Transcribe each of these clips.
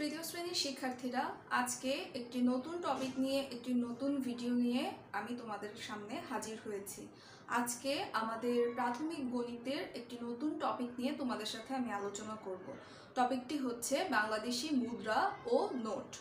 তৃতীয় শ্রেণীর শিক্ষার্থীরা, আজকে একটি নতুন টপিক নিয়ে একটি নতুন ভিডিও নিয়ে আমি তোমাদের সামনে হাজির হয়েছি। আজকে আমাদের প্রাথমিক গণিতের একটি নতুন টপিক নিয়ে তোমাদের সাথে আমি আলোচনা করব। টপিকটি হচ্ছে বাংলাদেশি মুদ্রা ও নোট।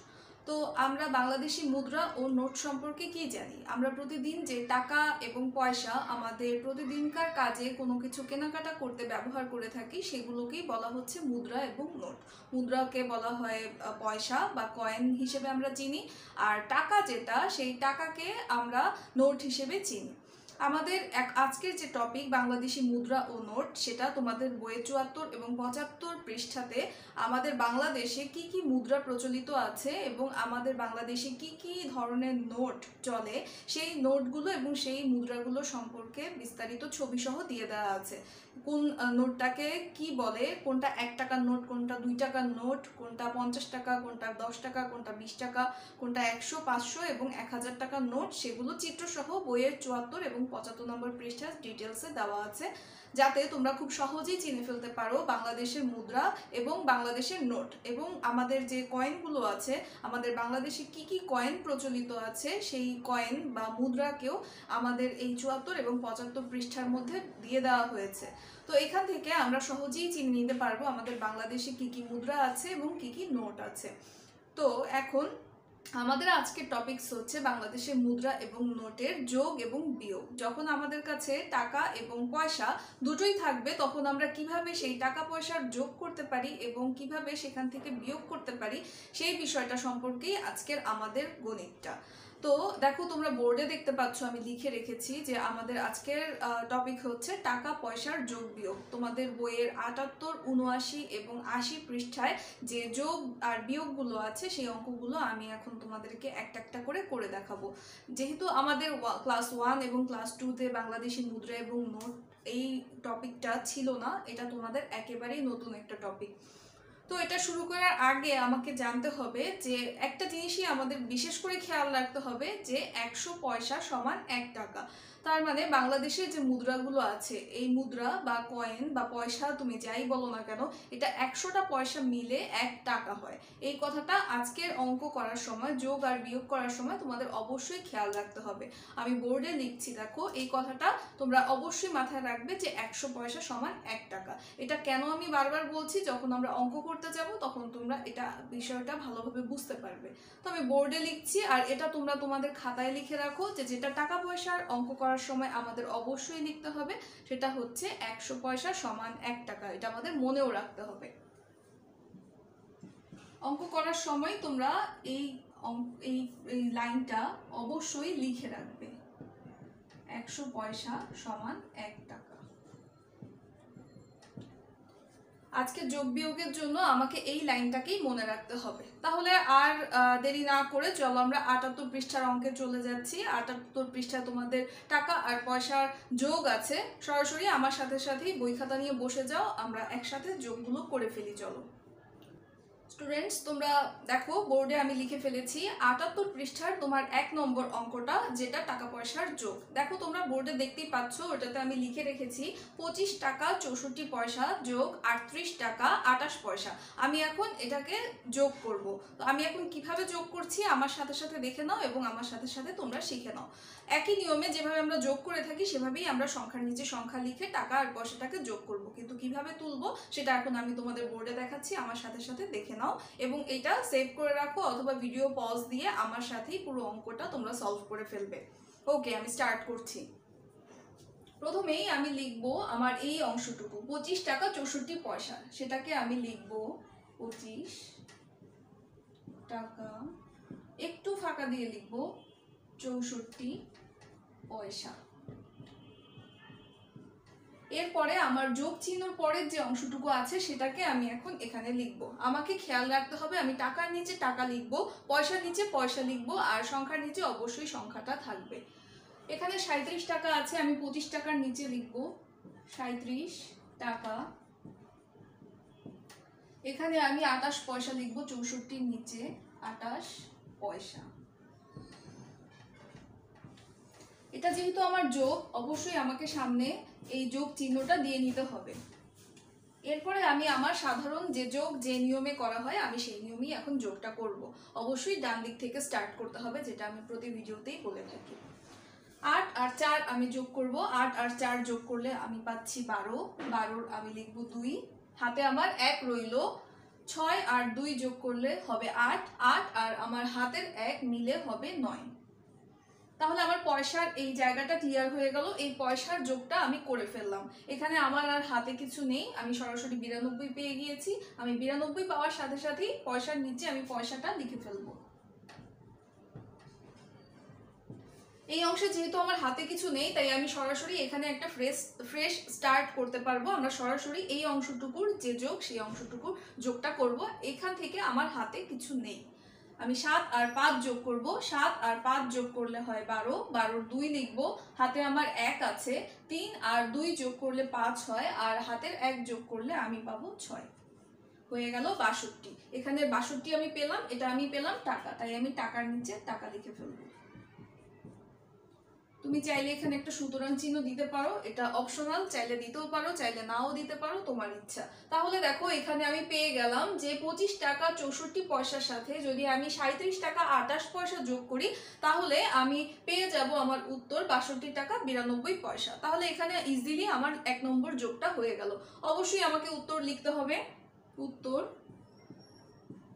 তো আমরা বাংলাদেশি মুদ্রা ও নোট সম্পর্কে কি জানি? আমরা প্রতিদিন যে টাকা এবং পয়সা আমাদের প্রতিদিনকার কাজে কোনো কিছু কেনাকাটা করতে ব্যবহার করে থাকি, সেগুলোকেই বলা হচ্ছে মুদ্রা এবং নোট। মুদ্রাকে বলা হয় পয়সা বা কয়েন হিসেবে আমরা চিনি, আর টাকা যেটা, সেই টাকাকে আমরা নোট হিসেবে চিনি। আমাদের আজকের যে টপিক বাংলাদেশি মুদ্রা ও নোট, সেটা তোমাদের বইয়ে 74 এবং 75 পৃষ্ঠাতে আমাদের বাংলাদেশে কি কি মুদ্রা প্রচলিত আছে এবং আমাদের বাংলাদেশে কি কি ধরনের নোট চলে, সেই নোটগুলো এবং সেই মুদ্রাগুলো সম্পর্কে বিস্তারিত ছবি সহ দিয়ে দেওয়া আছে। কোন নোটটাকে কি বলে, কোনটা 1 টাকার নোট, কোনটা 2 টাকার নোট, কোনটা 50 টাকা, কোনটা 10 টাকা, কোনটা 20 টাকা, কোনটা 100, 500 এবং 1000 টাকার নোট, সেগুলো চিত্রসহ বইয়ের 74 এবং 75 নম্বর পৃষ্ঠায় ডিটেলসে দেওয়া আছে, যাতে তোমরা খুব সহজেই চিনে ফেলতে পারো বাংলাদেশের মুদ্রা এবং বাংলাদেশের নোট। এবং আমাদের যে কয়েনগুলো আছে, আমাদের বাংলাদেশে কি কি কয়েন প্রচলিত আছে, সেই কয়েন বা মুদ্রাকেও আমাদের এই 74 এবং 75 পৃষ্ঠার মধ্যে দিয়ে দেওয়া হয়েছে। তো এখান থেকে আমরা সহজেই চিনে নিতে পারবো আমাদের বাংলাদেশে কি কি মুদ্রা আছে এবং কি কি নোট আছে। তো এখন আমাদের আজকের টপিকস হচ্ছে বাংলাদেশের মুদ্রা এবং নোটের যোগ এবং বিয়োগ। যখন আমাদের কাছে টাকা এবং পয়সা দুটোই থাকবে, তখন আমরা কিভাবে সেই টাকা পয়সার যোগ করতে পারি এবং কিভাবে সেখান থেকে বিয়োগ করতে পারি, সেই বিষয়টা সম্পর্কেই আজকের আমাদের গণিতটা। তো দেখো, তোমরা বোর্ডে দেখতে পাচ্ছ আমি লিখে রেখেছি যে আমাদের আজকের টপিক হচ্ছে টাকা পয়সার যোগ বিয়োগ। তোমাদের বইয়ের 78, 79 এবং 80 পৃষ্ঠায় যে যোগ আর বিয়োগগুলো আছে, সেই অঙ্কগুলো আমি এখন তোমাদেরকে একটা একটা করে দেখাবো। যেহেতু আমাদের ক্লাস 1 এবং ক্লাস 2-তে বাংলাদেশি মুদ্রা এবং নোট এই টপিকটা ছিল না, এটা তোমাদের একেবারেই নতুন একটা টপিক। তো এটা শুরু করার আগে আমাকে জানতে হবে যে একটা জিনিসই আমাদের বিশেষ করে খেয়াল রাখতে হবে যে 100 পয়সা সমান 1 টাকা। তার মানে বাংলাদেশের যে মুদ্রাগুলো আছে, এই মুদ্রা বা কয়েন বা পয়সা তুমি যাই বলো না কেন, এটা 100টা পয়সা মিলে 1 টাকা হয়। এই কথাটা আজকের অঙ্ক করার সময়, যোগ আর বিয়োগ করার সময় তোমাদের অবশ্যই খেয়াল রাখতে হবে। আমি বোর্ডে লিখছি, দেখো, এই কথাটা তোমরা অবশ্যই মাথায় রাখবে যে 100 পয়সা সমান 1 টাকা। এটা কেন আমি বারবার বলছি, যখন আমরা অঙ্ক করতে যাব তখন তোমরা এটা বিষয়টা ভালোভাবে বুঝতে পারবে। তো আমি বোর্ডে লিখছি, আর এটা তোমরা তোমাদের খাতায় লিখে রাখো যে যেটা টাকা পয়সার অঙ্ক করার সময় আমাদের অবশ্যই লিখতে হবে, সেটা হচ্ছে 100 পয়সা সমান 1 টাকা। এটা আমাদের মনেও রাখতে হবে। অঙ্ক করার সময় তোমরা এই লাইনটা অবশ্যই লিখে রাখবে, 100 পয়সা সমান 1 টাকা। আজকে যোগ বিয়োগের জন্য আমাকে এই লাইনটাকেই মনে রাখতে হবে। তাহলে আর দেরি না করে চলো আমরা 78 পৃষ্ঠার অঙ্কে চলে যাচ্ছি। 78 পৃষ্ঠায় তোমাদের টাকা আর পয়সার যোগ আছে। সরাসরি আমার সাথেই বই খাতা নিয়ে বসে যাও, আমরা একসাথে যোগগুলো করে ফেলি। চলো স্টুডেন্টস, তোমরা দেখো বোর্ডে আমি লিখে ফেলেছি 78 পৃষ্ঠার তোমার 1 নম্বর অঙ্কটা, যেটা টাকা পয়সার যোগ। দেখো তোমরা বোর্ডে দেখতেই পাচ্ছ, ওটাতে আমি লিখে রেখেছি 25 টাকা 64 পয়সা যোগ 38 টাকা 28 পয়সা। আমি এখন এটাকে যোগ করব। তো আমি এখন কিভাবে যোগ করছি আমার সাথে দেখে নাও এবং আমার সাথে তোমরা শিখে নাও। একই নিয়মে যেভাবে আমরা যোগ করে থাকি, সেভাবেই আমরা সংখ্যার নিচে সংখ্যা লিখে টাকা আর পয়সাটাকে যোগ করব। কিন্তু কিভাবে তুলবো সেটা এখন আমি তোমাদের বোর্ডে দেখাচ্ছি, আমার সাথে দেখে নাও এবং এটা সেভ করে রাখো, অথবা ভিডিও পজ দিয়ে আমার সাথেই পুরো অঙ্কটা তোমরা সলভ করে ফেলবে। ওকে, আমি স্টার্ট করছি। প্রথমেই আমি লিখব আমার এই অংশটুকু 25 টাকা 64 পয়সা, সেটাকে আমি লিখব 25 টাকা, একটু ফাঁকা দিয়ে লিখব 64 পয়সা। এরপরে আমার যোগ চিহ্নর পরের যে অংশটুকু আছে সেটাকে আমি এখন এখানে লিখব। আমাকে খেয়াল রাখতে হবে আমি টাকার নিচে টাকা লিখব, পয়সার নিচে পয়সা লিখব, আর সংখ্যার নিচে অবশ্যই সংখ্যাটা থাকবে। এখানে 37 টাকা আছে, আমি 25 টাকার নিচে লিখব 37 টাকা। এখানে আমি 28 পয়সা লিখব, 64-র নিচে 28 পয়সা। এটা যেহেতু আমার যোগ, অবশ্যই আমাকে সামনে এই যোগ চিহ্নটা দিয়ে নিতে হবে। এরপরে আমি আমার সাধারণ যে যোগ যে নিয়মে করা হয় আমি সেই নিয়মেই এখন যোগটা করব। অবশ্যই ডান দিক থেকে স্টার্ট করতে হবে, যেটা আমি প্রতি ভিডিওতেই বলে থাকি। 8 আর 4 আমি যোগ করব। 8 আর 4 যোগ করলে আমি পাচ্ছি 12। 12 আমি লিখব 2, হাতে আমার 1 রইল। 6 আর 2 যোগ করলে হবে 8। 8 আর আমার হাতের 1 মিলে হবে 9। তাহলে আমার পয়সার এই জায়গাটা ক্লিয়ার হয়ে গেল। এই পয়সার যোগটা আমি করে ফেললাম। এখানে আমার আর হাতে কিছু নেই, আমি সরাসরি 92 পেয়ে গিয়েছি। আমি 92 পাওয়ার সাথে সাথেই পয়সার নিচে আমি পয়সাটা লিখে ফেলবো। এই অংশে যেহেতু আমার হাতে কিছু নেই, তাই আমি সরাসরি এখানে একটা ফ্রেশ স্টার্ট করতে পারবো। আমরা সরাসরি এই অংশটুকুর যে যোগ সেই অংশটুকুর যোগটা করব। এখান থেকে আমার হাতে কিছু নেই। আমি 7 আর 5 যোগ করব। 7 আর 5 যোগ করলে হয় 12। 12 2 লিখবো, হাতে আমার 1 আছে। 3 আর 2 যোগ করলে 5 হয়, আর হাতের 1 যোগ করলে আমি পাবো 6। হয়ে গেল 62। এখানে 62 আমি পেলাম, এটা আমি পেলাম টাকা, তাই আমি টাকার নিচে টাকা লিখে ফেলবো। তুমি চাইলে এখানে একটা সুতরাং চিহ্ন দিতে পারো, এটা অপশনাল, চাইলে দিতেও পারো, চাইলে নাও দিতে পারো, তোমার ইচ্ছা। তাহলে দেখো এখানে আমি পেয়ে গেলাম যে 25 টাকা 64 পয়সার সাথে যদি আমি 37 টাকা 28 পয়সা যোগ করি, তাহলে আমি পেয়ে যাব আমার উত্তর 62 টাকা 92 পয়সা। তাহলে এখানে ইজিলি আমার 1 নম্বর যোগটা হয়ে গেল। অবশ্যই আমাকে উত্তর লিখতে হবে। উত্তর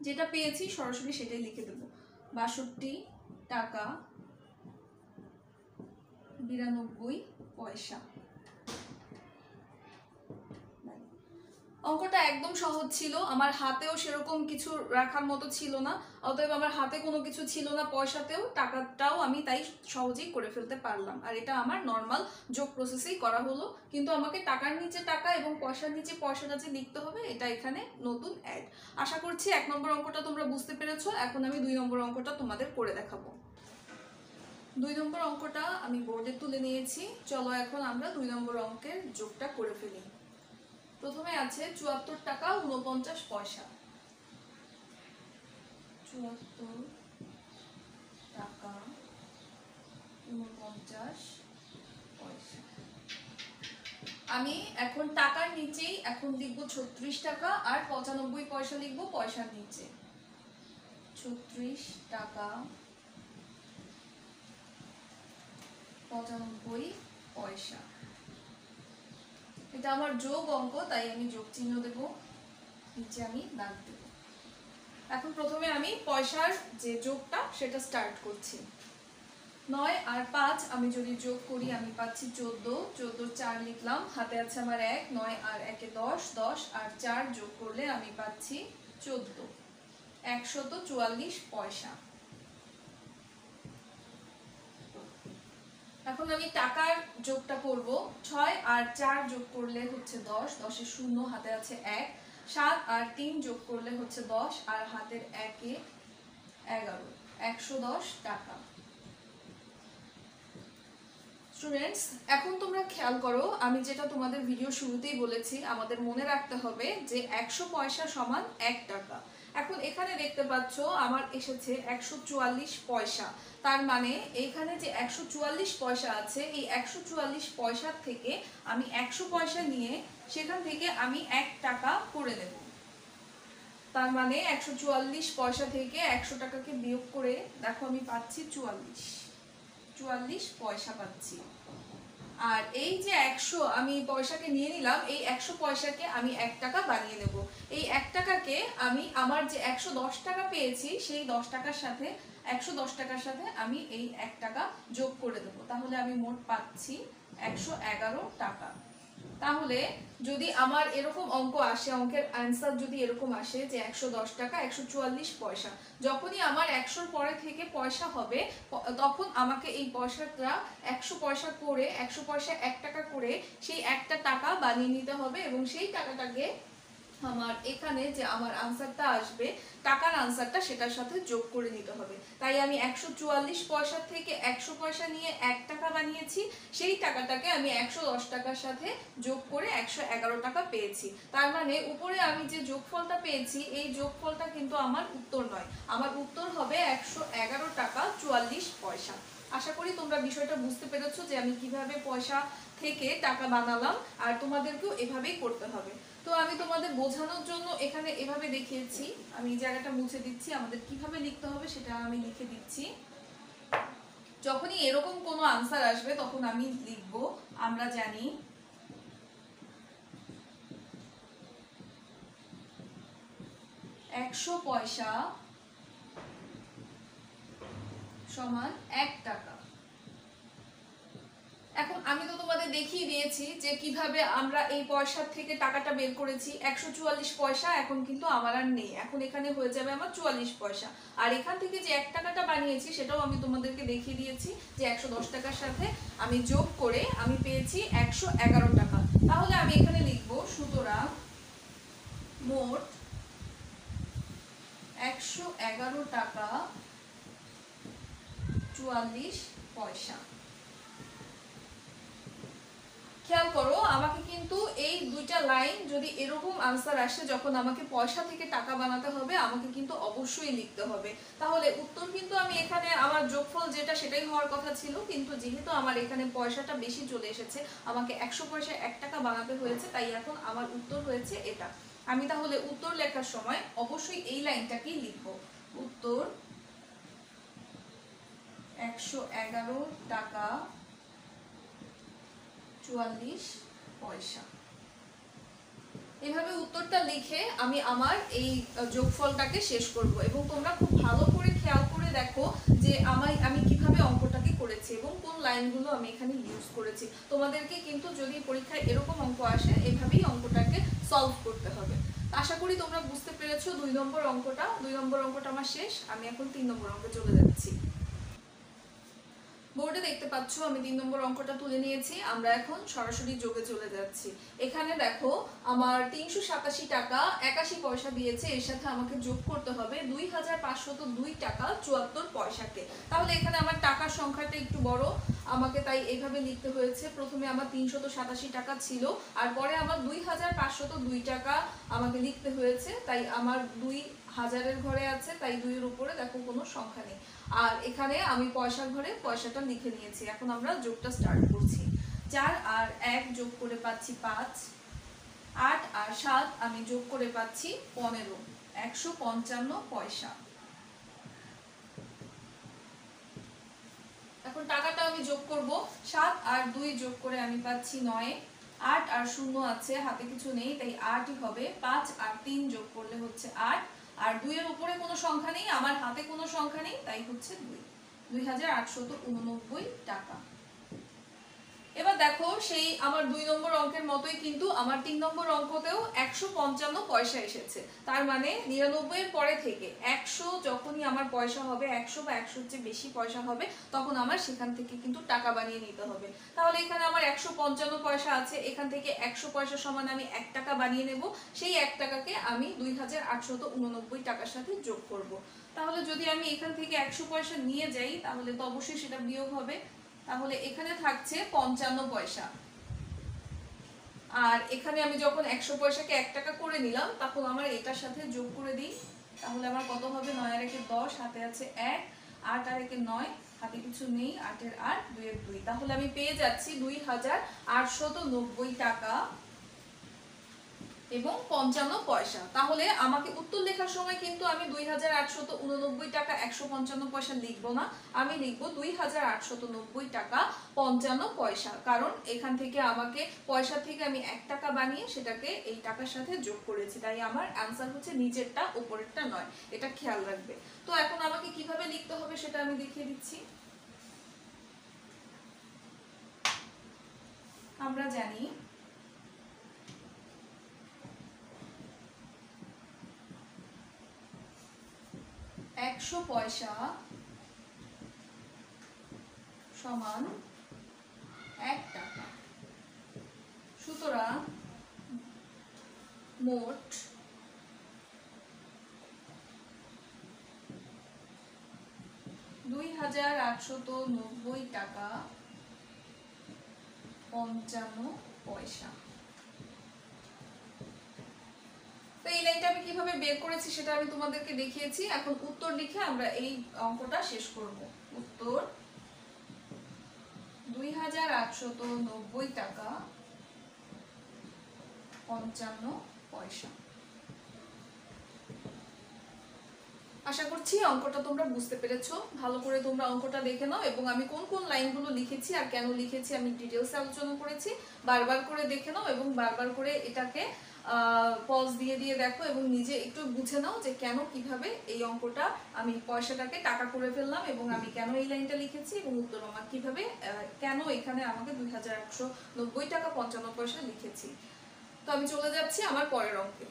যেটা পেয়েছি সরাসরি সেটাই লিখে দেব, 62 টাকা 92 পয়সা। অঙ্কটা একদম সহজ ছিল, আমার হাতেও সেরকম কিছু রাখার মতো ছিল না, অতএব আমার হাতে কোনো কিছু ছিল না পয়সাতেও, টাকাটাও আমি তাই সহজেই করে ফেলতে পারলাম। আর এটা আমার নর্মাল যোগ প্রসেসেই করা হলো, কিন্তু আমাকে টাকার নিচে টাকা এবং পয়সার নিচে পয়সাটা যে লিখতে হবে এটা এখানে নতুন অ্যাড। আশা করছি 1 নম্বর অঙ্কটা তোমরা বুঝতে পেরেছো। এখন আমি 2 নম্বর অঙ্কটা তোমাদের করে দেখাবো। 2 নম্বর অঙ্কটা আমি বোর্ডে তুলে নিয়েছি। চলো এখন আমরা 2 নম্বর অঙ্কের যোগটা করে ফেলি। প্রথমে আছে 74 টাকা 49 পয়সা। 74 টাকা 49 পয়সা। আমি এখন টাকার নিচেই এখন লিখব 36 টাকা আর 95 পয়সা লিখব পয়সার নিচে। 36 টাকা 95 পয়সা। এটা আমার যোগ অঙ্ক, তাই আমি যোগ চিহ্ন দেব, নিচে আমি দাগ দেব। এখন প্রথমে আমি পয়সার যে যোগটা সেটা স্টার্ট করছি। 9 আর 5 আমি যদি যোগ করি আমি পাচ্ছি 14। 14 4 লিখলাম, হাতে আছে আমার 1। 9 আর 1 এ 10, 10 আর 4 যোগ করলে আমি পাচ্ছি 14, 144 পয়সা। এখন আমি টাকার যোগটা করব। 6 আর 4 যোগ করলে হচ্ছে 10, 10 এ 0, হাতে আছে 1। 7 আর 3 যোগ করলে হচ্ছে 10 আর হাতের 1 এ 11, 110 টাকা। স্টুডেন্টস, এখন তোমরা খেয়াল করো, আমি যেটা তোমাদের ভিডিও শুরুতেই বলেছি, আমাদের মনে রাখতে হবে যে 100 পয়সা সমান 1 টাকা। এখন এখানে দেখতে পাচ্ছ আমার এসেছে 144 পয়সা। তার মানে এখানে যে 144 পয়সা আছে, এই 144 পয়সার থেকে আমি 100 পয়সা নিয়ে সেখান থেকে আমি 1 টাকা করে নেব। তার মানে 144 পয়সা থেকে 100 টাকাকে বিয়োগ করে দেখো আমি পাচ্ছি 44 পয়সা পাচ্ছি। আর এই যে 100 আমি পয়সাকে নিয়ে নিলাম, এই 100 পয়সাকে আমি 1 টাকা বানিয়ে নেব। এই 1 টাকাকে আমি আমার যে 110 টাকা পেয়েছি সেই 10 টাকার সাথে 110 টাকার সাথে আমি এই 1 টাকা যোগ করে দেব। তাহলে আমি মোট পাচ্ছি 111 টাকা। তাহলে যদি আমার এরকম অঙ্ক আসে, অঙ্কের অ্যান্সার যদি এরকম আসে যে 110 টাকা 144 পয়সা, যখনই আমার 100 পরে থেকে পয়সা হবে তখন আমাকে এই পয়সাটা 100 পয়সা করে 100 পয়সা 1 টাকা করে সেই একটা টাকা বানিয়ে নিতে হবে এবং সেই টাকাটাকে আমার এখানে যে আমার আনসারটা আসবে টাকার আনসারটা সেটার সাথে যোগ করে নিতে হবে। তাই আমি 144 পয়সা থেকে 100 পয়সা নিয়ে 1 টাকা বানিয়েছি, সেই টাকাটাকে আমি 110 টাকার সাথে যোগ করে 111 টাকা পেয়েছি। তার মানে উপরে আমি যে যোগফলটা পেয়েছি এই যোগফলটা কিন্তু আমার উত্তর নয়, আমার উত্তর হবে 111 টাকা 44 পয়সা। আশা করি তোমরা বিষয়টা বুঝতে পেরেছো যে আমি কিভাবে পয়সা থেকে টাকা বানালাম, আর তোমাদেরকেও এভাবেই করতে হবে। তো আমি তোমাদের বোঝানোর জন্য এখানে এভাবে দেখিয়েছি। আমি এই জায়গাটা মুছে দিচ্ছি, আমাদের কিভাবে লিখতে হবে সেটা আমি লিখে দিচ্ছি। যখনই এরকম কোনো আনসার আসবে তখন আমি লিখব, আমরা জানি 100 পয়সা সমান 1 টাকা। এখন আমি তো তোমাদের দেখিয়ে দিয়েছি যে কিভাবে আমরা এই পয়সার থেকে টাকাটা বের করেছি। 144 পয়সা এখন কিন্তু আমার আর নেই, এখন এখানে হয়ে যাবে আমার 44 পয়সা। আর এখান থেকে যে 1 টাকাটা বানিয়েছি সেটাও আমি তোমাদেরকে দেখিয়ে দিয়েছি যে 110 টাকার সাথে আমি যোগ করে আমি পেয়েছি 111 টাকা। তাহলে আমি এখানে লিখব, সুতরাং মোট 111 টাকা 44 পয়সা। খেয়াল করো, আমাকে কিন্তু এই দুইটা লাইন যদি এরকম আনসার আসে যখন আমাকে পয়সা থেকে টাকা বানাতে হবে, আমাকে কিন্তু অবশ্যই লিখতে হবে। তাহলে উত্তর কিন্তু আমি এখানে আমার যোগফল যেটা সেটাই হওয়ার কথা ছিল, কিন্তু যেহেতু আমার এখানে পয়সাটা বেশি চলে এসেছে, আমাকে 100 পয়সা 1 টাকা বানাতে হয়েছে, তাই এখন আমার উত্তর হয়েছে এটা। আমি তাহলে উত্তর লেখার সময় অবশ্যই এই লাইনটাকেই লিখব, উত্তর 111 টাকা 44 পয়সা। এভাবে উত্তরটা লিখে আমি আমার এই যোগফলটাকে শেষ করব। এবং তোমরা খুব ভালো করে খেয়াল করে দেখো যে আমি কিভাবে অঙ্কটাকে করেছি এবং কোন লাইনগুলো আমি এখানে ইউজ করেছি। তোমাদেরকে কিন্তু যদি পরীক্ষায় এরকম অঙ্ক আসে, এভাবেই অঙ্কটাকে সলভ করতে হবে। আশা করি তোমরা বুঝতে পেরেছো 2 নম্বর অঙ্কটা। 2 নম্বর অঙ্কটা আমার শেষ, আমি এখন 3 নম্বর অঙ্কে চলে যাচ্ছি। বোর্ডে দেখতে পাচ্ছ আমি 3 নম্বর অঙ্কটা তুলে নিয়েছি। আমরা এখন সরাসরি যোগে চলে যাচ্ছি। এখানে দেখো আমার 387 টাকা 81 পয়সা দিয়েছে, এর সাথে আমাকে যোগ করতে হবে 2502 টাকা 74 পয়সাকে। তাহলে এখানে আমার টাকার সংখ্যাটা একটু বড়, আমাকে তাই এইভাবে লিখতে হয়েছে। প্রথমে আমার 387 টাকা ছিল, আর পরে আমার 2502 টাকা আমাকে লিখতে হয়েছে। তাই আমার 2000 ঘরে আছে, তাই 2 এর উপরে দেখো কোনো সংখ্যা নেই। আর এখানে আমি পয়সার ঘরে পয়সাটা লিখে নিয়েছি। এখন আমরা যোগটা স্টার্ট করছি। 4 আর 1 যোগ করে পাচ্ছি 5, 8 আর 7 আমি যোগ করে পাচ্ছি 15, 155 পয়সা। এখন টাকাটা আমি যোগ করব। 7 আর 2 যোগ করে আমি পাচ্ছি 9, 8 আর 0 আছে, হাতে কিছু নেই তাই 8ই হবে। 5 আর 3 যোগ করলে হচ্ছে 8, আর 2 এর উপরে কোনো সংখ্যা নেই, আমার হাতে কোনো সংখ্যা নেই, তাই হচ্ছে 2, 2889 টাকা। এবার দেখো সেই আমার 2 নম্বর অঙ্কের মতোই কিন্তু আমার 3 নম্বর অঙ্কতেও 155 পয়সা এসেছে। তার মানে 99 এর পরে থেকে 100 যখনই আমার পয়সা হবে, 100 বা 100 চেয়ে বেশি পয়সা হবে, তখন আমার সেখান থেকে কিন্তু টাকা বানিয়ে নিতে হবে। তাহলে এখানে আমার 155 পয়সা আছে, এখান থেকে 100 পয়সা সমান আমি 1 টাকা বানিয়ে নেব। সেই 1 টাকাকে আমি 2889 টাকার সাথে যোগ করব। তাহলে যদি আমি এখান থেকে 100 পয়সা নিয়ে যাই তাহলে তো অবশ্যই সেটা বিয়োগ হবে। তাহলে এখানে থাকছে 55 পয়সা। আর এখানে আমি যখন 100 পয়সাকে 1 টাকা করে নিলাম, তখন আমার এটার সাথে যোগ করে দিই। তাহলে আমার কত হবে? 9 আর 1 10, হাতে আছে 1, 8 আর 1 9, হাতে কিছু নেই, 8 এর 8, 2 এর 2। তাহলে আমি পেয়ে যাচ্ছি 2890 টাকা এবং 55 পয়সা। তাহলে আমাকে উত্তর লেখার সময় কিন্তু আমি 2889 টাকা 155 পয়সা লিখবো না, আমি লিখবো 2890 টাকা 55 পয়সা। কারণ এখান থেকে আমাকে পয়সা থেকে আমি 1 টাকা বানিয়ে সেটাকে এই টাকার সাথে যোগ করেছি, তাই আমার অ্যান্সার হচ্ছে নিচেরটা, উপরেরটা নয়, এটা খেয়াল রাখবে। তো এখন আমাকে কিভাবে লিখতে হবে সেটা আমি দেখিয়ে দিচ্ছি। আমরা জানি 100 পয়সা সমান 1 টাকা। সুতরাং মোট 2890 টাকা 55 পয়সা। তো এই লাইনটা আমি কিভাবে বের করেছি সেটা আমি তোমাদেরকে দেখিয়েছি। এখন উত্তর লিখে আমরা এই অঙ্কটা শেষ করব। উত্তর 2890 টাকা 55 পয়সা। আশা করছি অঙ্কটা তোমরা বুঝতে পেরেছো। ভালো করে তোমরা অঙ্কটা দেখে নাও এবং আমি কোন কোন লাইনগুলো লিখেছি আর কেন লিখেছি আমি ডিটেলসে আলোচনা করেছি। বারবার করে দেখে নাও এবং বারবার করে এটাকে পজ দিয়ে দিয়ে দেখো এবং নিজে একটু বুঝে নাও যে কেন কিভাবে এই অঙ্কটা আমি পয়সাটাকে টাকা করে ফেললাম এবং আমি কেন এই লাইনটা লিখেছি এবং উত্তর আমার কিভাবে কেন এখানে আমাকে 2890 টাকা 55 পয়সা লিখেছি। তো আমি চলে যাচ্ছি আমার পরের অঙ্কে।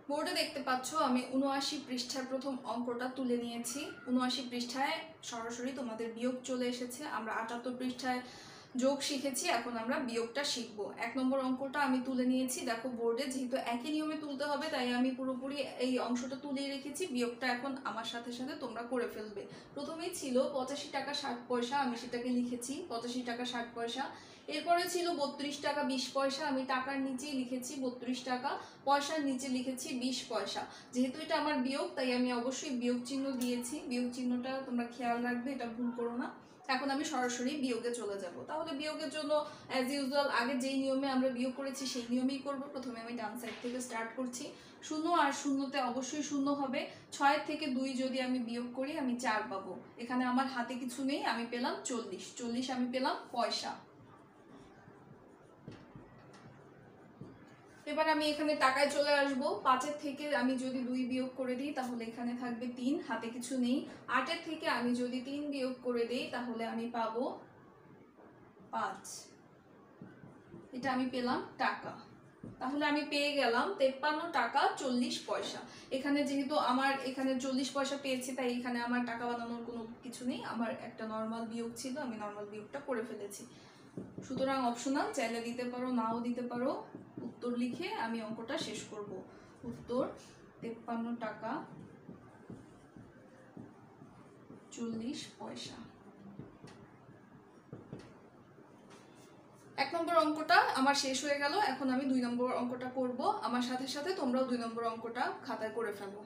বোর্ডে দেখতে পাচ্ছ আমি 79 পৃষ্ঠার প্রথম অঙ্কটা তুলে নিয়েছি। 79 পৃষ্ঠায় সরাসরি তোমাদের বিয়োগ চলে এসেছে। আমরা 78 পৃষ্ঠায় যোগ শিখেছি, এখন আমরা বিয়োগটা শিখব। 1 নম্বর অঙ্কটা আমি তুলে নিয়েছি। দেখো বোর্ডে যেহেতু একই নিয়মে তুলতে হবে তাই আমি পুরোপুরি এই অংশটা তুলেই রেখেছি। বিয়োগটা এখন আমার সাথে সাথে তোমরা করে ফেলবে। প্রথমেই ছিল 85 টাকা 60 পয়সা, আমি সেটাকে লিখেছি 85 টাকা 60 পয়সা। এরপরে ছিল 32 টাকা 20 পয়সা, আমি টাকার নিচেই লিখেছি 32 টাকা, পয়সার নিচে লিখেছি 20 পয়সা। যেহেতু এটা আমার বিয়োগ তাই আমি অবশ্যই বিয়োগ চিহ্ন দিয়েছি। বিয়োগ চিহ্নটা তোমরা খেয়াল রাখবে, এটা ভুল করো না। এখন আমি সরাসরি বিয়োগে চলে যাব। তাহলে বিয়োগের জন্য অ্যাজ ইউজুয়াল আগে যেই নিয়মে আমরা বিয়োগ করেছি সেই নিয়মেই করব। প্রথমে আমি ডান সাইড থেকে স্টার্ট করছি। 0 আর 0তে অবশ্যই 0 হবে। 6 থেকে 2 যদি আমি বিয়োগ করি আমি 4 পাবো। এখানে আমার হাতে কিছু নেই, আমি পেলাম 40 আমি পেলাম পয়সা। এবার আমি এখানে টাকায় চলে আসব। 5-এর থেকে আমি যদি 2 বিয়োগ করে দিই তাহলে এখানে থাকবে 3, হাতে কিছু নেই। 8-এর থেকে আমি যদি 3 বিয়োগ করে দিই তাহলে আমি পাবো 5। এটা আমি পেলাম টাকা। তাহলে আমি পেয়ে গেলাম 53 টাকা 40 পয়সা। এখানে যেহেতু আমার এখানে 40 পয়সা পেয়েছি তাই এখানে আমার টাকা বানানোর কোনো কিছু নেই, আমার একটা নর্মাল বিয়োগ ছিল, আমি নর্মাল বিয়োগটা করে ফেলেছি। সুতরাং অপশনাল, চাইলে দিতে পারো নাও দিতে পারো। উত্তর লিখে আমি অঙ্কটা শেষ করব। উত্তর 53 টাকা 40 পয়সা। 1 নম্বর অঙ্কটা আমার শেষ হয়ে গেল। এখন আমি 2 নম্বর অঙ্কটা করব। আমার সাথে সাথে তোমরাও 2 নম্বর অঙ্কটা খাতায় করে ফেলো।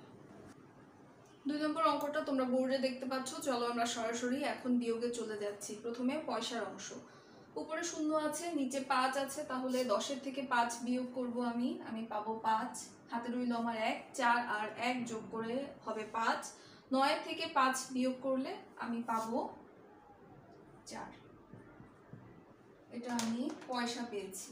2 নম্বর অঙ্কটা তোমরা বোর্ডে দেখতে পাচ্ছ। চলো আমরা সরাসরি এখন বিয়োগে চলে যাচ্ছি। প্রথমে পয়সার অংশ। উপরে 0 আছে, নিচে 5 আছে, তাহলে 10-এর থেকে 5 বিয়োগ করব আমি পাবো 5। হাতে রইল আমার 1, 4 আর 1 যোগ করে হবে 5। 9-এর থেকে 5 বিয়োগ করলে আমি পাবো 4। এটা আমি পয়সা পেয়েছি।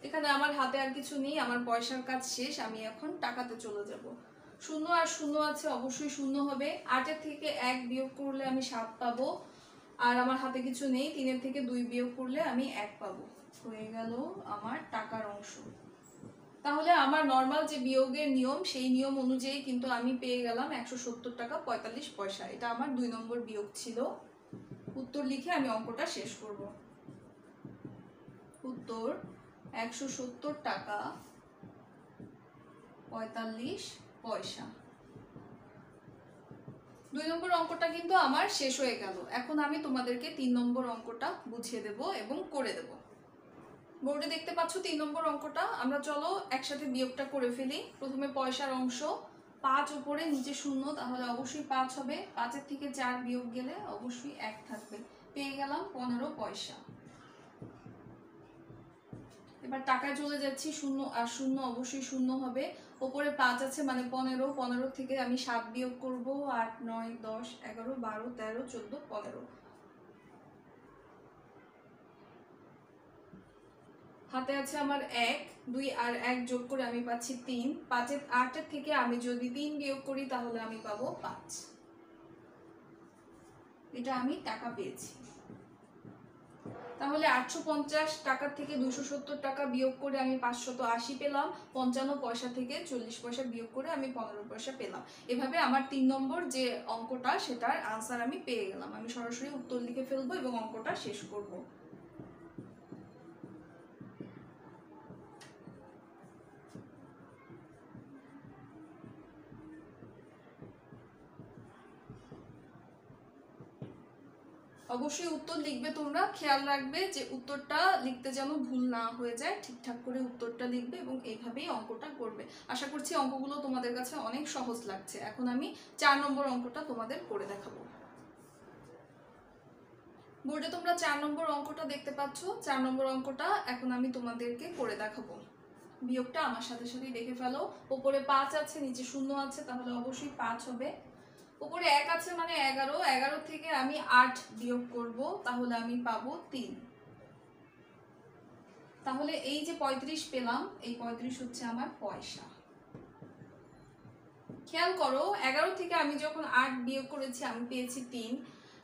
এখানে আমার হাতে আর কিছু নেই, আমার পয়সার কাজ শেষ। আমি এখন টাকাতে চলে যাব। 0 আর 0 আছে, অবশ্যই 0 হবে। 8-এর থেকে 1 বিয়োগ করলে আমি 7 পাবো। আর আমার হাতে কিছু নেই, 3-এর থেকে 2 বিয়োগ করলে আমি 1 পাবো। হয়ে গেল আমার টাকার অংশ। তাহলে আমার নর্মাল যে বিয়োগের নিয়ম সেই নিয়ম অনুযায়ী কিন্তু আমি পেয়ে গেলাম 170 টাকা 45 পয়সা। এটা আমার 2 নম্বর বিয়োগ ছিল। উত্তর লিখে আমি অঙ্কটা শেষ করব। উত্তর 170 টাকা 45 পয়সা। 2 নম্বর অঙ্কটা কিন্তু আমার শেষ হয়ে গেল। এখন আমি তোমাদেরকে 3 নম্বর অঙ্কটা বুঝিয়ে দেব এবং করে দেব। বোর্ডে দেখতে পাচ্ছ 3 নম্বর অঙ্কটা। আমরা চলো একসাথে বিয়োগটা করে ফেলি। প্রথমে পয়সার অংশ, 5 উপরে নিচে 0, তাহলে অবশ্যই 5 হবে। 5-এর থেকে 4 বিয়োগ গেলে অবশ্যই 1 থাকবে। পেয়ে গেলাম 15 পয়সা। এবার টাকায় চলে যাচ্ছি। 0 আর 0 অবশ্যই 0 হবে। উপরে 5 আছে মানে 15, 15 থেকে আমি 7 বিয়োগ করব। 8, 9, 10, 11, 12, 13, 14, 15। হাতে আছে আমার 1, 2 আর 1 যোগ করে আমি পাচ্ছি 3। 8-এর থেকে আমি যদি 3 বিয়োগ করি তাহলে আমি পাবো 5। এটা আমি টাকা পেয়েছি। তাহলে 850 টাকার থেকে 270 টাকা বিয়োগ করে আমি 580 পেলাম। 55 পয়সা থেকে 40 পয়সা বিয়োগ করে আমি 15 পয়সা পেলাম। এভাবে আমার 3 নম্বর যে অঙ্কটা সেটার আনসার আমি পেয়ে গেলাম। আমি সরাসরি উত্তর লিখে ফেলবো এবং অঙ্কটা শেষ করব। অবশ্যই উত্তর লিখবে তোমরা, খেয়াল রাখবে যে উত্তরটা লিখতে যেন ভুল না হয়ে যায়। ঠিকঠাক করে উত্তরটা লিখবে এবং এইভাবেই অঙ্কটা করবে। আশা করছি অঙ্কগুলো তোমাদের কাছে অনেক সহজ লাগছে। এখন আমি 4 নম্বর অঙ্কটা তোমাদের করে দেখাবো। বোর্ডে তোমরা 4 নম্বর অঙ্কটা দেখতে পাচ্ছ। 4 নম্বর অঙ্কটা এখন আমি তোমাদেরকে করে দেখাবো। বিয়োগটা আমার সাথে সাথেই দেখে ফেলো। উপরে 5 আছে, নিচে 0 আছে, তাহলে অবশ্যই 5 হবে। উপরে 1 আছে মানে 11, 11 থেকে আমি 8 বিয়োগ করব, তাহলে আমি পাবো 3। তাহলে এই যে 35 পেলাম, এই 35 হচ্ছে আমার পয়সা। খেয়াল করো, 11 থেকে আমি যখন 8 বিয়োগ করেছি আমি পেয়েছি 3।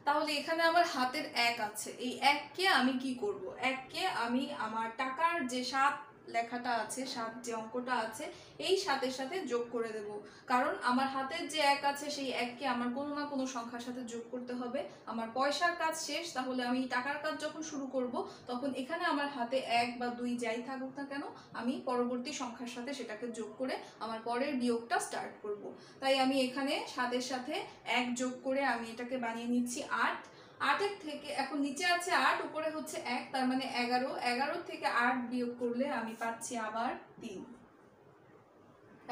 তাহলে এখানে আমার হাতের 1 আছে, এই 1 কে আমি কি করব? 1 কে আমি আমার টাকার যে 7 লেখাটা আছে, 7 যে অঙ্কটা আছে, এই 7-এর সাথে যোগ করে দেব। কারণ আমার হাতের যে 1 আছে সেই 1 কে আমার কোনো না কোনো সংখ্যার সাথে যোগ করতে হবে। আমার পয়সার কাজ শেষ, তাহলে আমি টাকার কাজ যখন শুরু করব তখন এখানে আমার হাতে 1 বা 2 যাই থাকুক না কেন, আমি পরবর্তী সংখ্যার সাথে সেটাকে যোগ করে আমার পরের বিয়োগটা স্টার্ট করব। তাই আমি এখানে 7-এর সাথে 1 যোগ করে আমি এটাকে বানিয়ে নিচ্ছি 8। 8-এর থেকে এখন নিচে আছে 8, উপরে হচ্ছে 1, তার মানে 11। 11 থেকে 8 বিয়োগ করলে আমি পাচ্ছি আবার 3।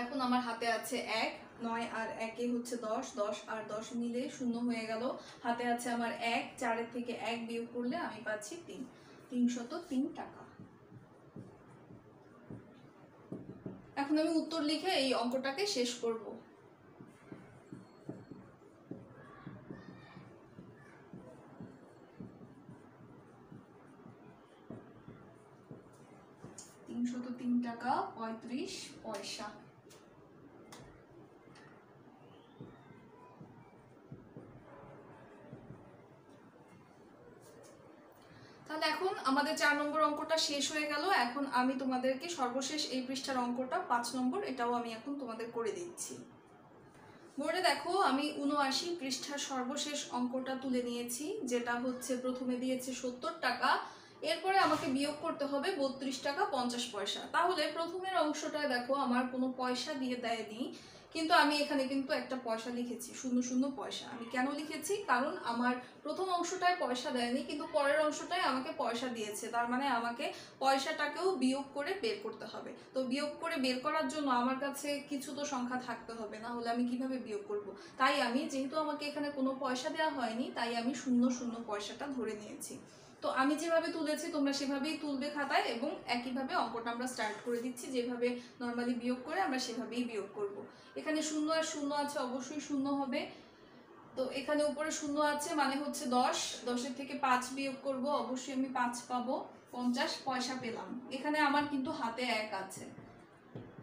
এখন আমার হাতে আছে 1, 9 আর 1 হচ্ছে 10, 10 আর 10 মিলে 0 হয়ে গেল। হাতে আছে আমার 1, 4-এর থেকে 1 বিয়োগ করলে আমি পাচ্ছি 3, 303 টাকা। এখন আমি উত্তর লিখে এই অঙ্কটাকে শেষ করব। টাকা 35 পয়সা। তাহলে এখন আমাদের 4 নম্বর অঙ্কটা শেষ হয়ে গেল। এখন আমি তোমাদেরকে সর্বশেষ এই পৃষ্ঠার অঙ্কটা 5 নম্বর, এটাও আমি এখন তোমাদের করে দিচ্ছি। বোর্ডে দেখো, আমি 79 পৃষ্ঠার সর্বশেষ অঙ্কটা তুলে নিয়েছি, যেটা হচ্ছে প্রথমে দিয়েছে 70 টাকা, এরপরে আমাকে বিয়োগ করতে হবে 32 টাকা 50 পয়সা। তাহলে প্রথমের অংশটায় দেখো আমার কোনো পয়সা দিয়ে দেয়নি, কিন্তু আমি এখানে কিন্তু একটা পয়সা লিখেছি, 00 পয়সা। আমি কেন লিখেছি? কারণ আমার প্রথম অংশটায় পয়সা দেয়নি, কিন্তু পরের অংশটায় আমাকে পয়সা দিয়েছে, তার মানে আমাকে পয়সাটাকেও বিয়োগ করে বের করতে হবে। তো বিয়োগ করে বের করার জন্য আমার কাছে কিছু তো সংখ্যা থাকতে হবে, না হলে আমি কিভাবে বিয়োগ করব? তাই আমি, যেহেতু আমাকে এখানে কোনো পয়সা দেওয়া হয়নি, তাই আমি 00 পয়সাটা ধরে নিয়েছি। তো আমি যেভাবে তুলেছি তোমরা সেভাবেই তুলবে খাতায়, এবং একইভাবে অঙ্কটা আমরা স্টার্ট করে দিচ্ছি। যেভাবে নর্মালি বিয়োগ করে আমরা সেভাবেই বিয়োগ করব। এখানে 0 আর 0 আছে, অবশ্যই 0 হবে। তো এখানে উপরে 0 আছে মানে হচ্ছে 10, 10-এর থেকে 5 বিয়োগ করব, অবশ্যই আমি 5 পাবো, 50 পয়সা পেলাম। এখানে আমার কিন্তু হাতে 1 আছে,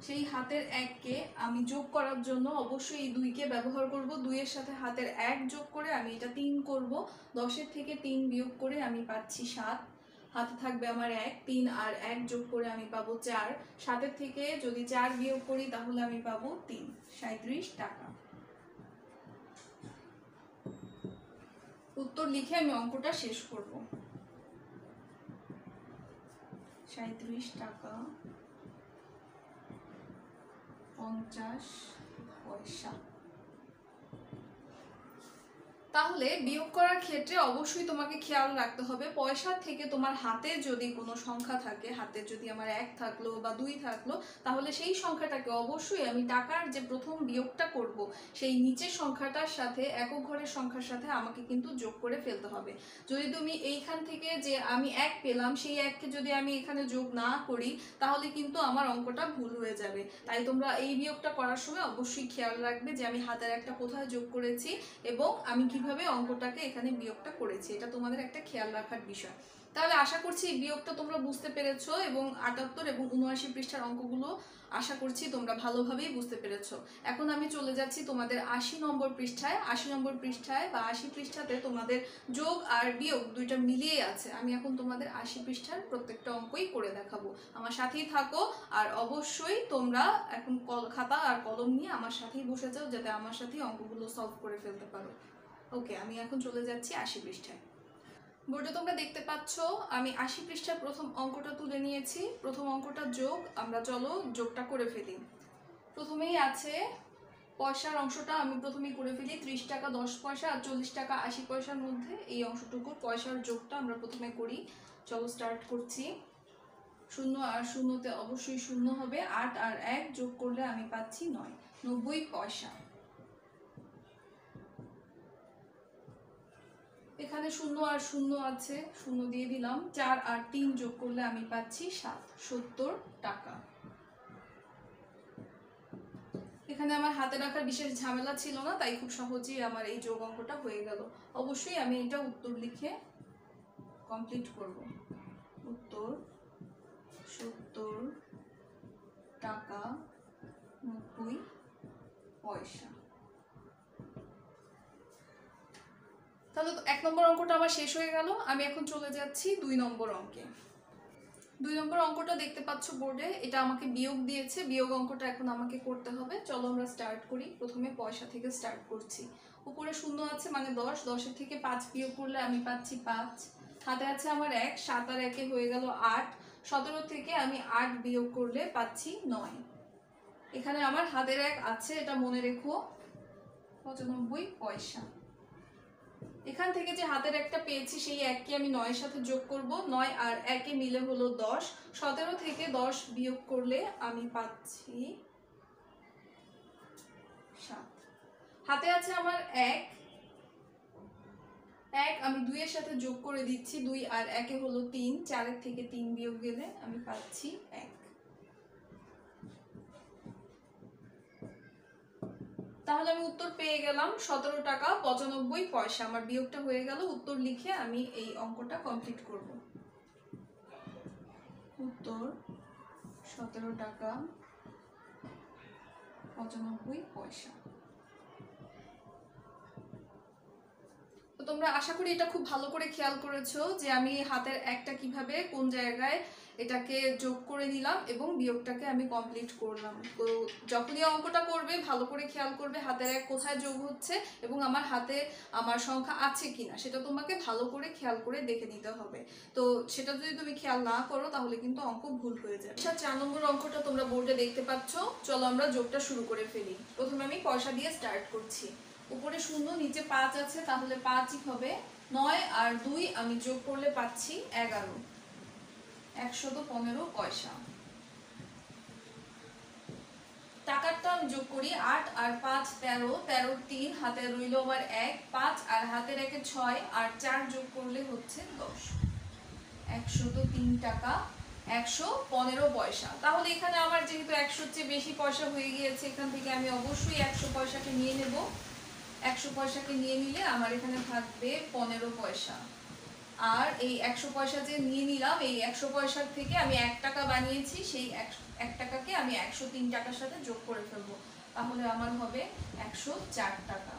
সেই হাতের 1 কে আমি যোগ করার জন্য অবশ্যই এই 2 কে ব্যবহার করব। 2 এর সাথে হাতের 1 যোগ করে আমি এটা 3 করব। 10-এর থেকে 3 বিয়োগ করে আমি পাচ্ছি 7, হাতে থাকবে আমার 1, 3 আর 1 যোগ করে আমি পাবো 4। 7-এর থেকে যদি 4 বিয়োগ করি তাহলে আমি পাবো 3, 37 টাকা। উত্তর লিখে আমি অঙ্কটা শেষ করব। 37 টাকা 50 পয়সা। তাহলে বিয়োগ করার ক্ষেত্রে অবশ্যই তোমাকে খেয়াল রাখতে হবে, পয়সার থেকে তোমার হাতে যদি কোনো সংখ্যা থাকে, হাতে যদি আমার 1 থাকলো বা 2 থাকলো, তাহলে সেই সংখ্যাটাকে অবশ্যই আমি টাকার যে প্রথম বিয়োগটা করব, সেই নিচের সংখ্যাটার সাথে, একক ঘরের সংখ্যার সাথে আমাকে কিন্তু যোগ করে ফেলতে হবে। যদি তুমি এইখান থেকে যে আমি 1 পেলাম, সেই 1 কে যদি আমি এখানে যোগ না করি, তাহলে কিন্তু আমার অঙ্কটা ভুল হয়ে যাবে। তাই তোমরা এই বিয়োগটা করার সময় অবশ্যই খেয়াল রাখবে যে আমি হাতের একটা কোথায় যোগ করেছি এবং আমি কিভাবে অঙ্কটাকে এখানে বিয়োগটা করেছি, এটা তোমাদের একটা খেয়াল রাখার বিষয়। তাহলে আশা করছি এই বিয়োগটা তোমরা বুঝতে পেরেছো, এবং 78 এবং 79 পৃষ্ঠার অঙ্কগুলো আশা করছি তোমরা ভালোভাবেই বুঝতে পেরেছো। এখন আমি চলে যাচ্ছি তোমাদের 80 নম্বর পৃষ্ঠায়। 80 নম্বর পৃষ্ঠায় বা 80 পৃষ্ঠাতে তোমাদের যোগ আর বিয়োগ দুইটা মিলিয়ে আছে। আমি এখন তোমাদের 80 পৃষ্ঠার প্রত্যেকটা অঙ্কই করে দেখাবো, আমার সাথেই থাকো। আর অবশ্যই তোমরা এখন খাতা আর কলম নিয়ে আমার সাথেই বসে যাও, যাতে আমার সাথেই অঙ্কগুলো সলভ করে ফেলতে পারো। ওকে, আমি এখন চলে যাচ্ছি 80 পৃষ্ঠায়। বোর্ডে তোমরা দেখতে পাচ্ছ আমি 80 পৃষ্ঠার প্রথম অঙ্কটা তুলে নিয়েছি। প্রথম অঙ্কটা যোগ, আমরা চলো যোগটা করে ফেলি। প্রথমেই আছে পয়সার অংশটা, আমি প্রথমেই করে ফেলি। 30 টাকা 10 পয়সা আর 40 টাকা 80 পয়সার মধ্যে এই অংশটুকু পয়সার যোগটা আমরা প্রথমে করি। চলো স্টার্ট করছি। 0 আর 0-তে অবশ্যই 0 হবে। 8 আর 1 যোগ করলে আমি পাচ্ছি 9, 90 পয়সা। এখানে শূন্য আর শূন্য আছে, শূন্য দিয়ে দিলাম। 4 আর 3 যোগ করলে আমি পাচ্ছি 7, 70 টাকা। এখানে আমার হাতে রাখার বিশেষ ঝামেলা ছিল না, তাই খুব সহজেই আমার এই যোগ অঙ্কটা হয়ে গেল। অবশ্যই আমি এটা উত্তর লিখে কমপ্লিট করব। উত্তর 70 টাকা 90 পয়সা। তাহলে 1 নম্বর অঙ্কটা আমার শেষ হয়ে গেল। আমি এখন চলে যাচ্ছি 2 নম্বর অঙ্কে। 2 নম্বর অঙ্কটা দেখতে পাচ্ছ বোর্ডে, এটা আমাকে বিয়োগ দিয়েছে। বিয়োগ অঙ্কটা এখন আমাকে করতে হবে। চলো আমরা স্টার্ট করি। প্রথমে পয়সা থেকে স্টার্ট করছি। উপরে শূন্য আছে মানে 10, 10 থেকে 5 বিয়োগ করলে আমি পাচ্ছি 5। হাতে আছে আমার 1, 7 আর 1 হয়ে গেল 8। 17 থেকে আমি 8 বিয়োগ করলে পাচ্ছি 9। এখানে আমার হাতের 1 আছে, এটা মনে রেখো, 95 পয়সা। এখান থেকে যে হাতের একটা পেয়েছি সেই 1কে আমি 9 এর সাথে যোগ করব। 9 আর 1 মিলে হলো 10। 17 থেকে 10 বিয়োগ করলে আমি পাচ্ছি 7। হাতে আছে আমার 1, আমি 2 এর সাথে যোগ করে দিচ্ছি। 2 আর 1 হলো 3, 4 থেকে 3 বিয়োগ গেলে আমি পাচ্ছি 1। তাহলে আমি উত্তর পেয়ে গেলাম 17 টাকা 95 পয়সা। আমার বিয়োগটা হয়ে গেল। উত্তর লিখে আমি এই অঙ্কটা কমপ্লিট করব। উত্তর 17 টাকা 95 পয়সা। তো তোমরা আশা করি এটা খুব ভালো করে খেয়াল করেছো যে আমি হাতের একটা কিভাবে কোন জায়গায় এটাকে যোগ করে নিলাম এবং বিয়োগটাকে আমি কমপ্লিট করলাম। তো যখনই অঙ্কটা করবে ভালো করে খেয়াল করবে হাতের 1 কোথায় যোগ হচ্ছে এবং আমার হাতে আমার সংখ্যা আছে কিনা সেটা তোমাকে ভালো করে খেয়াল করে দেখে নিতে হবে। তো সেটা যদি তুমি খেয়াল না করো তাহলে কিন্তু অঙ্ক ভুল হয়ে যাবে। আচ্ছা, 4 নম্বর অঙ্কটা তোমরা বোর্ডে দেখতে পাচ্ছ। চলো আমরা যোগটা শুরু করে ফেলি। প্রথমে আমি পয়সা দিয়ে স্টার্ট করছি। উপরে শূন্য, নিচে 5 আছে, তাহলে 5ই হবে। 9 আর 2 আমি যোগ করলে পাচ্ছি 11, 115 পয়সা। টাকারটা আমি যোগ করি। 8 আর 5 13, 13 3 হাতে রইল আমার 1, 5 আর হাতের 1 6 আর 4 যোগ করলে হচ্ছে 10, 103 টাকা 115 পয়সা। তাহলে এখানে আমার যেহেতু 100 চেয়ে বেশি পয়সা হয়ে গিয়েছে, এখান থেকে আমি অবশ্যই 100 পয়সাকে নিয়ে নেব। 100 পয়সাকে নিয়ে নিলে আমার এখানে থাকবে 15 পয়সা। আর এই 100 পয়সা যে নিয়ে নিলাম, এই 100 পয়সার থেকে আমি 1 টাকা বানিয়েছি, সেই 1 টাকাকে আমি 103 টাকার সাথে যোগ করে ফেলবো। তাহলে আমার হবে 104 টাকা।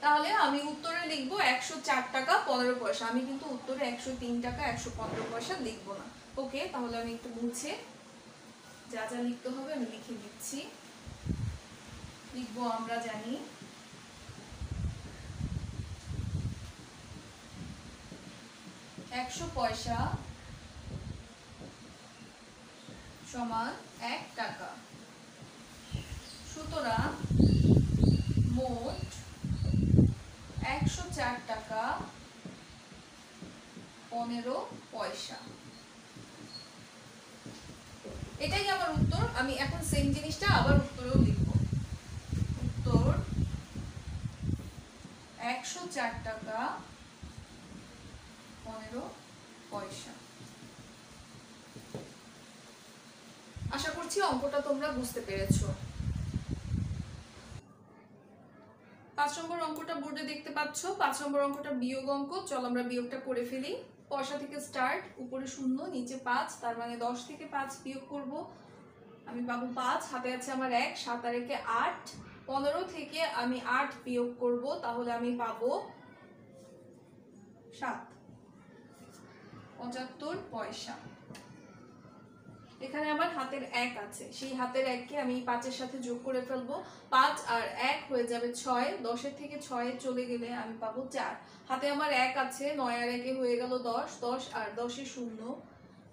তাহলে আমি উত্তরে লিখবো 104 টাকা 15 পয়সা। আমি কিন্তু উত্তরে 103 টাকা 115 পয়সা লিখবো না। ওকে, তাহলে আমি একটু মুছে যা যা লিখতে হবে আমি লিখে দিচ্ছি। লিখবো, আমরা জানি 100 পয়সা সমান 1 টাকা। সুতরাং মোট 104 টাকা 15 পয়সা। এটাই আমার উত্তর। আমি এখন সেম জিনিসটা আবার উত্তরেও লিখব। উত্তর 104 টাকা 15 পয়সা। আশা করছি অঙ্কটা তোমরা বুঝতে পেরেছো। 5 নম্বর অঙ্কটা বোর্ডে দেখতে পাচ্ছ। 5 নম্বর অঙ্কটা বিয়োগ অঙ্ক। চলো আমরা বিয়োগটা করে ফেলি। পয়সা থেকে স্টার্ট। উপরে শূন্য, নিচে 5, তার মানে 10 থেকে 5 বিয়োগ করব। আমি পাবো 5। হাতে আছে আমার 1, 7 আর 1 8। 15 থেকে আমি 8 বিয়োগ করব, তাহলে আমি পাবো 7, 75 পয়সা। এখানে আমার হাতের 1 আছে, সেই হাতের 1কে আমি 5 এর সাথে যোগ করে ফেলবো। 5 আর 1 হয়ে যাবে 6। 10 এর থেকে 6 চলে গেলে আমি পাবো 4। হাতে আমার 1 আছে, 9 আর 1 হয়ে গেল 10, 10 আর 10 শূন্য।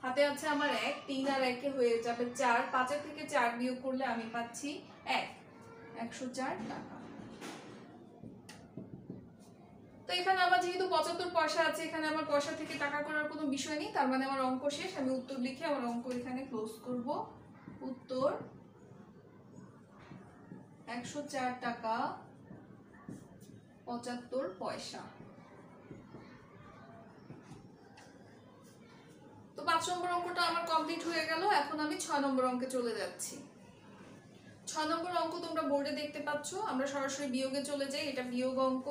হাতে আছে আমার 1, 3 আর 1 হয়ে যাবে 4। 5 এর থেকে 4 বিয়োগ করলে আমি পাচ্ছি 1, 104 টাকা। তো এখানে আমার যেহেতু 75 পয়সা আছে, এখানে আমার পয়সা থেকে টাকা করার কোনো বিষয় নেই, তার মানে আমার অঙ্ক শেষ। আমি উত্তর লিখে আমার অঙ্ক এখানে ক্লোজ করব। উত্তর 104 টাকা 75 পয়সা। 5 নম্বর অঙ্কটা আমার কমপ্লিট হয়ে গেল। এখন আমি 6 নম্বর অঙ্কে চলে যাচ্ছি। 6 নম্বর অঙ্ক তোমরা বোর্ডে দেখতে পাচ্ছ। আমরা সরাসরি বিয়োগে চলে যাই। এটা বিয়োগ অঙ্ক।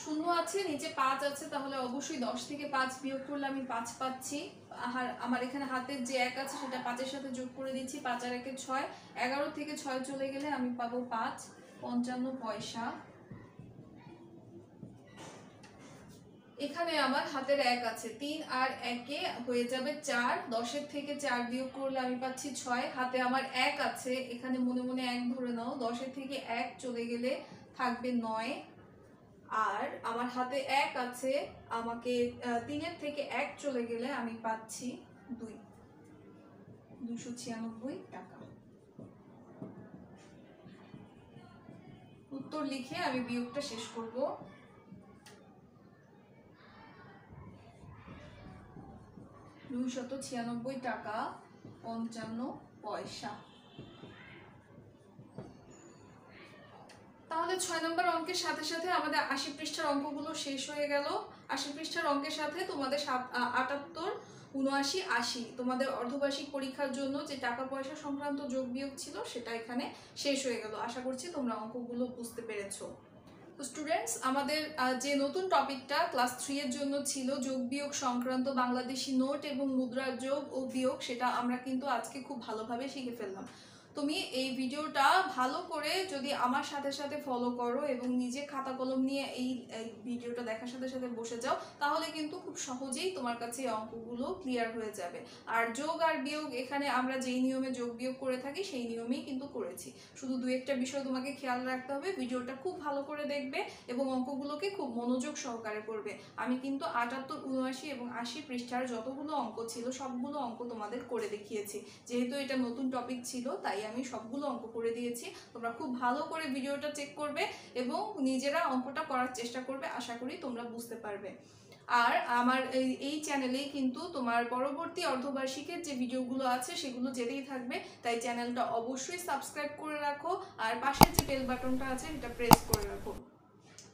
শূন্য আছে, নিচে 5 আছে, তাহলে অবশ্যই 10 থেকে 5 বিয়োগ করলে আমি 5 পাচ্ছি। আর আমার এখানে হাতের যে 1 আছে সেটা 5 এর সাথে যোগ করে দিচ্ছি। 5 আর 1 এ 6, 11 থেকে 6 চলে গেলে আমি পাবো 5, 55 পয়সা। এখানে আমার হাতের 1 আছে, 3 আর 1 এ হয়ে যাবে 4, 10 এর থেকে 4 বিয়োগ করলে আমি পাচ্ছি 6। হাতে আমার 1 আছে, এখানে মনে মনে 1 ধরে নাও। 10 এর থেকে 1 চলে গেলে থাকবে 9। আর আমার হাতে 1 আছে, আমাকে 3 এর থেকে 1 চলে গেলে আমি পাচ্ছি 296 টাকা। উত্তর লিখে আমি বিয়োগটা শেষ করব। 296 টাকা 55 পয়সা। তাহলে 6 নম্বর অঙ্কের সাথে সাথে আমাদের 80 পৃষ্ঠার অঙ্কগুলো শেষ হয়ে গেল। 80 পৃষ্ঠার অঙ্কের সাথে তোমাদের 78, 79, 80 তোমাদের অর্ধবার্ষিক পরীক্ষার জন্য যে টাকা পয়সা সংক্রান্ত যোগ বিয়োগ ছিল সেটা এখানে শেষ হয়ে গেল। আশা করছি তোমরা অঙ্কগুলো বুঝতে পেরেছো। তো স্টুডেন্টস, আমাদের যে নতুন টপিকটা ক্লাস 3 এর জন্য ছিল যোগ বিয়োগ সংক্রান্ত বাংলাদেশি নোট এবং মুদ্রার যোগ ও বিয়োগ, সেটা আমরা কিন্তু আজকে খুব ভালোভাবে শিখে ফেললাম। তুমি এই ভিডিওটা ভালো করে যদি আমার সাথে সাথে ফলো করো এবং নিজে খাতা কলম নিয়ে এই ভিডিওটা দেখার সাথে সাথে বসে যাও, তাহলে কিন্তু খুব সহজেই তোমার কাছে এই অঙ্কগুলো ক্লিয়ার হয়ে যাবে। আর যোগ আর বিয়োগ এখানে আমরা যেই নিয়মে যোগ বিয়োগ করে থাকি সেই নিয়মেই কিন্তু করেছি। শুধু 2-1টা বিষয় তোমাকে খেয়াল রাখতে হবে। ভিডিওটা খুব ভালো করে দেখবে এবং অঙ্কগুলোকে খুব মনোযোগ সহকারে করবে। আমি কিন্তু 78, 79 এবং 80 পৃষ্ঠার যতগুলো অঙ্ক ছিল সবগুলো অঙ্ক তোমাদের করে দেখিয়েছি। যেহেতু এটা নতুন টপিক ছিল তাই আমি সবগুলো অঙ্ক করে দিয়েছি। তোমরা খুব ভালো করে ভিডিওটা চেক করবে এবং নিজেরা অঙ্কটা করার চেষ্টা করবে। আশা করি তোমরা বুঝতে পারবে। আর আমার এই চ্যানেলেই কিন্তু তোমার পরবর্তী অর্ধবার্ষিকের যে ভিডিওগুলো আছে সেগুলো যেতেই থাকবে, তাই চ্যানেলটা অবশ্যই সাবস্ক্রাইব করে রাখো আর পাশের যে বেল বাটনটা আছে সেটা প্রেস করে রাখো।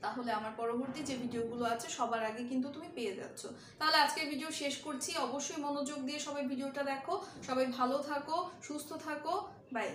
তাহলে আমার পরবর্তী যে ভিডিওগুলো আছে সবার আগে কিন্তু তুমি পেয়ে যাচ্ছ। তাহলে আজকের ভিডিও শেষ করছি। অবশ্যই মনোযোগ দিয়ে সবাই ভিডিওটা দেখো। সবাই ভালো থাকো, সুস্থ থাকো। বাই।